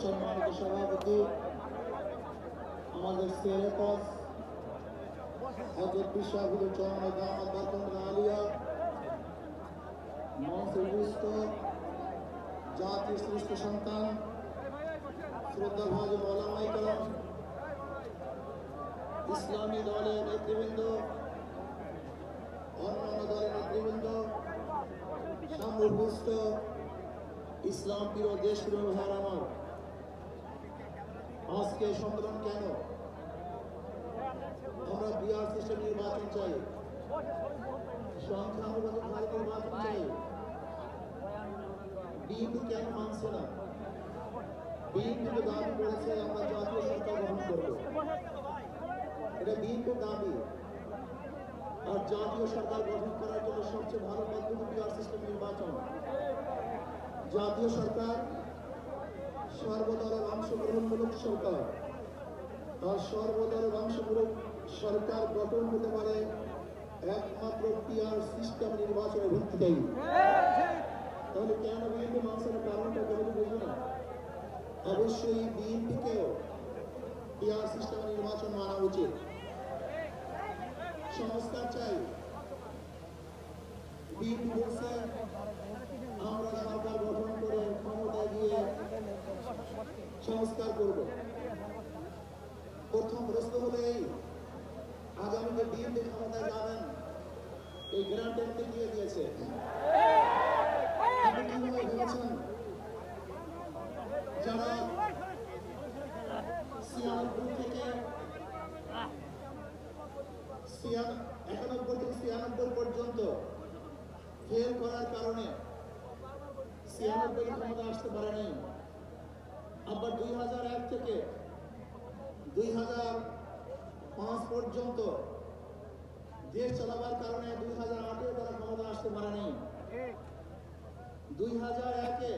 সম্মানিত সভাপতি আমাদের সেরেকস হযরত বিশাহুল জামান দামাত বরকাতুহু আলিয়া মঞ্চস্থ জাতির শ্রেষ্ঠ সন্তান শ্রদ্ধাভাজন ওলামায়ে কেরাম, ইসলামী দলের নেতৃবৃন্দ, অন্যান্য দলের নেতৃবৃন্দ, সামগ্রিক ইসলাম প্রিয় দেশ প্রিয় ভাইয়ের আমার, আজকে সম্মেলন কেন? আমরা বিআর সিস্টেম নির্বাচন চাই, সংখ্যানুপাতিক হারে নির্বাচন চাই। বিএনপি কেন মানছে না? বিএনপি তো দাবি করেছে আমরা জাতীয় সরকার গঠন করব, এটা বিএনপির দাবি। আর জাতীয় সরকার গঠন করার জন্য সবচেয়ে ভালো পদ্ধতি বিআর সিস্টেম নির্বাচন। জাতীয় সরকার সর্বদলের অংশগ্রহণমূলক সরকার, আর সর্বদলের অংশগ্রহণ সরকার গঠন হতে পারে একমাত্র পিআর সিস্টেম নির্বাচনের ভিত্তিতেই। তাহলে কেন বিএনপি মানসের কারণটা কেউ বুঝবে না? অবশ্যই বিএনপিকেও পিআর সিস্টেম নির্বাচন মানা উচিত। সংস্কার চাই। বিএনপি বলছে আমরা সরকার গঠন করে ক্ষমতায় গিয়ে সংস্কার করব। প্রথম প্রশ্ন হলো এই, আগামীতে বিএনপি ক্ষমতায় যাবেন, এই গ্যারান্টি দিয়ে দিয়েছে। আপনি কিভাবে ভেবেছেন যারা 91 থেকে 96 পর্যন্ত ফেল করার কারণে 96 ক্ষমতা আসতে পারেনি, আবার 2001 থেকে 2005 পর্যন্ত দেশ চালাবার কারণে 2008 তারা ক্ষমতা আসতে পারেনি। 2001-এ